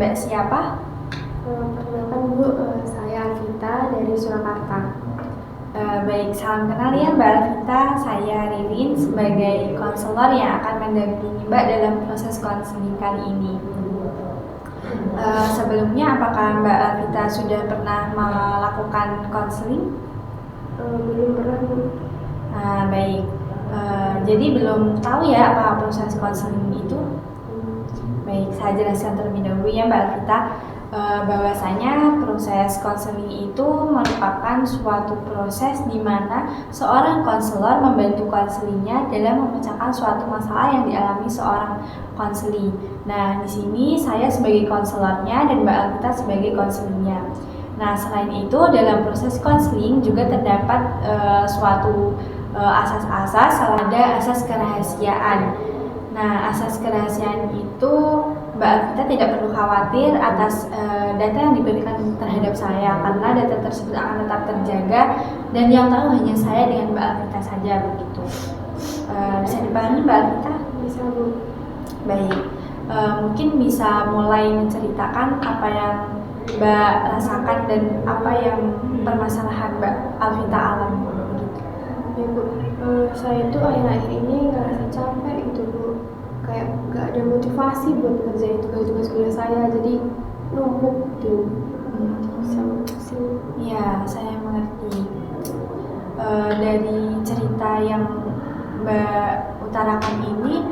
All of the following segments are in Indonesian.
Mbak siapa? Perkenalkan Bu, saya Alvita dari Surakarta. Baik, salam kenal ya Mbak Alvita. Saya Ririn sebagai konselor yang akan mendampingi Mbak dalam proses konseling kali ini. Sebelumnya, apakah Mbak Alvita sudah pernah melakukan konseling? Belum pernah Bu. Baik, jadi belum tahu ya apa proses konseling itu? Baik, saya jelaskan terlebih dahulu ya Mbak Alvita. Bahwasanya proses konseling itu merupakan suatu proses di mana seorang konselor membantu konselingnya dalam memecahkan suatu masalah yang dialami seorang konseli. Nah, di sini saya sebagai konselornya dan Mbak Alvita sebagai konselingnya. Nah, selain itu dalam proses konseling juga terdapat suatu asas-asas, ada asas kerahasiaan. Nah, asas kerahasiaan itu Mbak Alvita tidak perlu khawatir atas data yang diberikan terhadap saya, karena data tersebut akan tetap terjaga dan yang tahu hanya saya dengan Mbak Alvita saja begitu. Bisa dipahami Mbak Alvita? Bisa Bu. Baik, mungkin bisa mulai menceritakan apa yang Mbak rasakan dan apa yang permasalahan Mbak Alvita alami begitu. Ya Bu, saya itu akhir-akhir ini ngerasa capek gitu Bu. Kayak gak ada motivasi buat ngerjain tugas-tugas kuliah saya, jadi numpuk gitu. Sama pusing. Ya, saya mengerti. Dari cerita yang Mbak utarakan ini,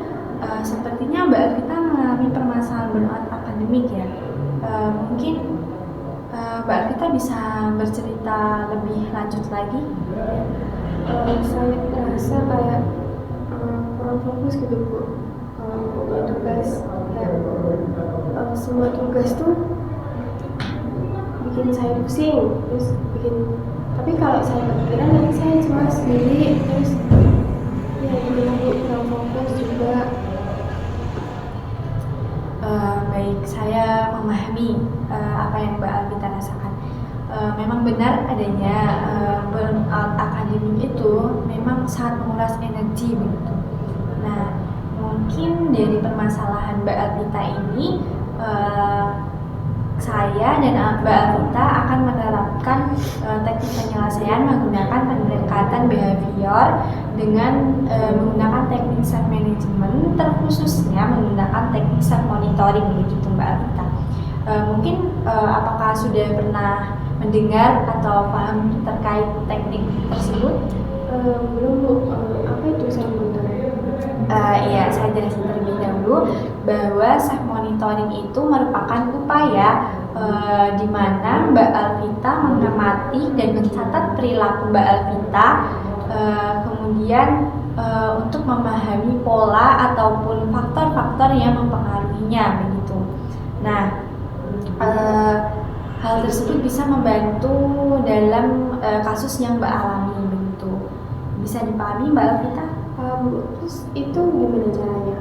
sepertinya Mbak Alvita mengalami permasalahan burnout akademik ya. Mungkin Mbak Alvita bisa bercerita lebih lanjut lagi? Saya ngerasa kayak kurang fokus gitu Bu. Punya tugas kayak semua tugas tuh bikin saya pusing, terus tapi kalau saya kepikiran nanti saya cemas sendiri, terus ya gimana Bu, kurang fokus juga. Baik, saya memahami apa yang Mbak Alvita rasakan. Memang benar adanya burnout akademik itu memang sangat menguras energi begitu. Nah, mungkin dari permasalahan Mbak Alvita ini, saya dan Mbak Alvita akan menerapkan teknik penyelesaian menggunakan pendekatan behavior dengan menggunakan teknik self management, terkhususnya menggunakan teknik self monitoring begitu Mbak Alvita. Mungkin apakah sudah pernah mendengar atau paham terkait teknik tersebut? Belum Bu, apa itu self monitoring? Iya, saya jelasin terlebih dahulu bahwa self monitoring itu merupakan upaya di mana Mbak Alvita mengamati dan mencatat perilaku Mbak Alvita, kemudian untuk memahami pola ataupun faktor-faktor yang mempengaruhinya begitu. Nah, hal tersebut bisa membantu dalam kasus yang Mbak alami begitu. Bisa dipahami Mbak Alvita? Terus itu gimana caranya?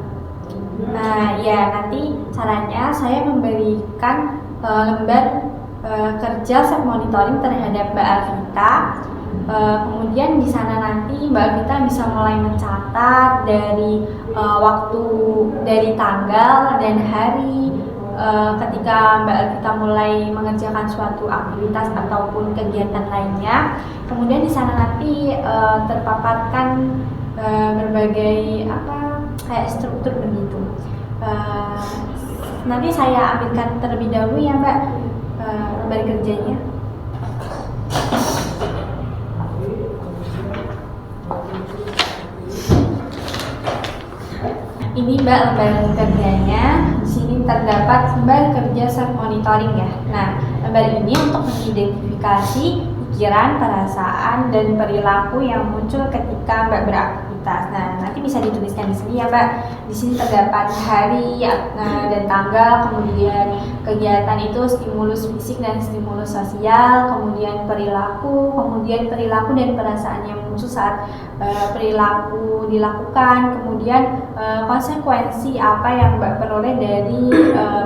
Nah, ya nanti caranya saya memberikan lembar kerja self monitoring terhadap Mbak Alvita. Kemudian di sana nanti Mbak Alvita bisa mulai mencatat dari waktu, dari tanggal dan hari ketika Mbak Alvita mulai mengerjakan suatu aktivitas ataupun kegiatan lainnya. Kemudian di sana nanti terpaparkan berbagai kayak struktur begitu. Nanti saya ambilkan terlebih dahulu ya Mbak lembar kerjanya. Ini Mbak lembar kerjanya. Di sini terdapat lembar kerja self monitoring ya. Nah, lembar ini untuk mengidentifikasi pikiran, perasaan, dan perilaku yang muncul ketika Mbak beraktivitas. Nah, nanti bisa dituliskan di sini ya Mbak. Di sini terdapat hari dan tanggal, kemudian kegiatan itu stimulus fisik dan stimulus sosial, kemudian perilaku dan perasaan yang muncul saat perilaku dilakukan, kemudian konsekuensi apa yang Mbak peroleh dari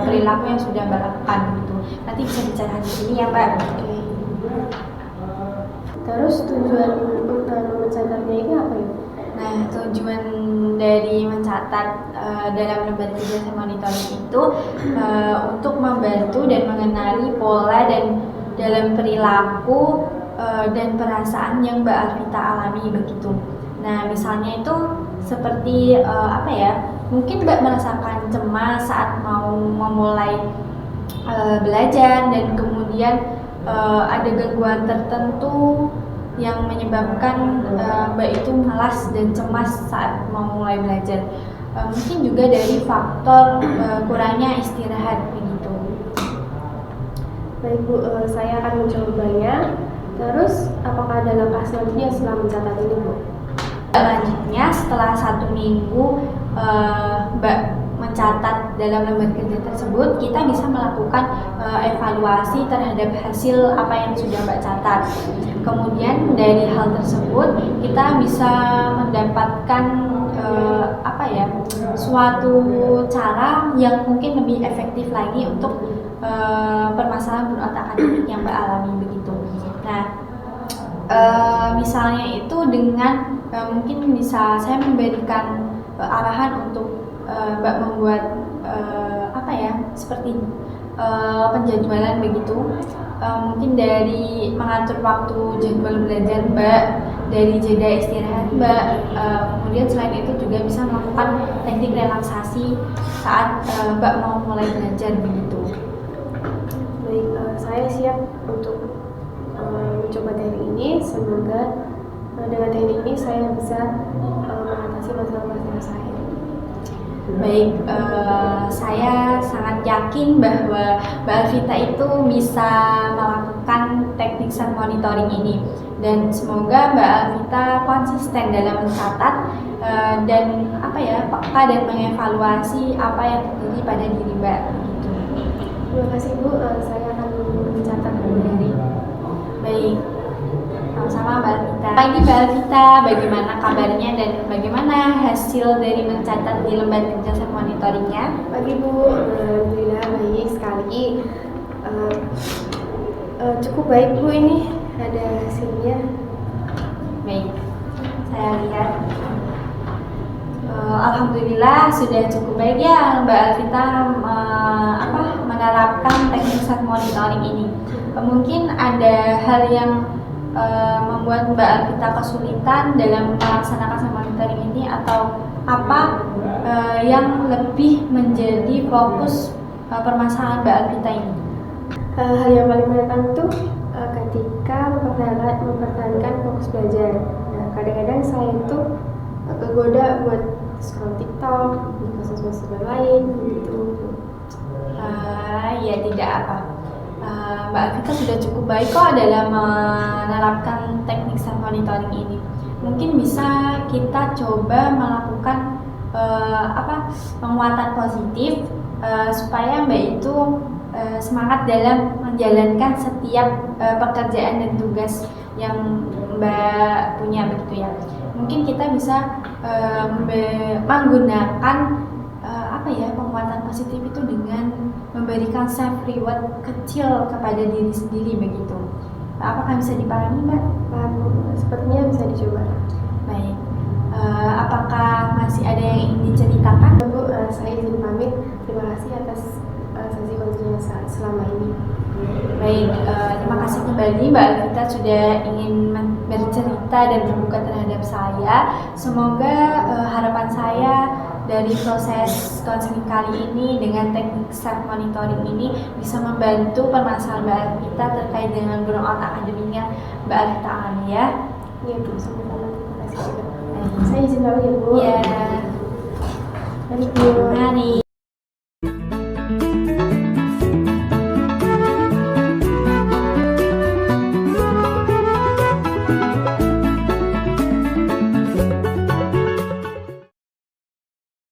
perilaku yang sudah Mbak lakukan gitu. Nanti bisa dicatat di sini ya Mbak. Oke. Terus tujuan utama mencatatnya ini apa ya? Nah, tujuan dari mencatat dalam lembar kerja self monitoring itu untuk membantu dan mengenali pola dan dalam perilaku dan perasaan yang Mbak Alvita alami begitu. Nah, misalnya itu seperti apa ya? Mungkin Mbak merasakan cemas saat mau memulai belajar dan kemudian ada gangguan tertentu yang menyebabkan Mbak itu malas dan cemas saat mau mulai belajar. Mungkin juga dari faktor kurangnya istirahat begitu. Baik Bu, saya akan mencobanya. Terus apakah ada langkah selanjutnya setelah mencatat ini Bu? Selanjutnya setelah 1 minggu Mbak mencatat dalam lembar kerja tersebut, kita bisa melakukan evaluasi terhadap hasil apa yang sudah Mbak catat. Kemudian dari hal tersebut kita bisa mendapatkan suatu cara yang mungkin lebih efektif lagi untuk permasalahan burnout akademik yang Mbak alami begitu. Nah, misalnya itu dengan mungkin bisa saya memberikan arahan untuk Mbak membuat seperti penjadwalan begitu. Mungkin dari mengatur waktu jadwal belajar Mbak, dari jeda istirahat Mbak, kemudian selain itu juga bisa melakukan teknik relaksasi saat Mbak mau mulai belajar begitu. Baik, saya siap untuk mencoba teknik ini. Semoga dengan teknik ini saya bisa mengatasi masalah-masalah saya. Baik, saya sangat yakin bahwa Mbak Alvita itu bisa melakukan teknik self monitoring ini, dan semoga Mbak Alvita konsisten dalam mencatat dan peka dan mengevaluasi apa yang terjadi pada diri Mbak. Begitu. Terima kasih Bu, saya akan mencatat kembali. Baik, sama-sama Mbak Alvita. Pagi Mbak Alvita, bagaimana kabarnya dan bagaimana hasil dari mencatat di lembar kerja self monitoringnya? Pagi Bu, alhamdulillah baik sekali. Cukup baik Bu, ini ada hasilnya. Baik, saya lihat. Alhamdulillah sudah cukup baik ya Mbak Alvita menerapkan teknik self monitoring ini. Mungkin ada hal yang membuat Mbak Alvita kesulitan dalam melaksanakan self monitoring ini, atau apa yang lebih menjadi fokus permasalahan Mbak Alvita ini? Hal yang paling menantang itu ketika mempertahankan fokus belajar. Nah, kadang-kadang saya itu kegoda buat scroll TikTok, di sosial lain gitu. Ya tidak apa. Mbak Alvita sudah cukup baik kok dalam menerapkan teknik self monitoring ini. Mungkin bisa kita coba melakukan penguatan positif supaya Mbak itu semangat dalam menjalankan setiap pekerjaan dan tugas yang Mbak punya begitu ya. Mungkin kita bisa menggunakan penguatan positif itu dengan memberikan self reward kecil kepada diri sendiri begitu. Apakah bisa dipahami Mbak? Paham, sepertinya bisa dicoba. Baik. Apakah masih ada yang ingin diceritakan? Bu, saya izin pamit. Terima kasih atas sesi konsulnya selama ini. Baik, terima kasih kembali Mbak Alvita sudah ingin bercerita dan terbuka terhadap saya. Semoga harapan saya dari proses konseling kali ini dengan teknik self monitoring ini bisa membantu permasalahan Mbak Alvita terkait dengan burnout akademiknya Mbak Alvita alami ya. Iya Bu, sama-sama. Terima kasih juga. Saya izin pamit ya Bu. Iya. Mari Bu. Mari.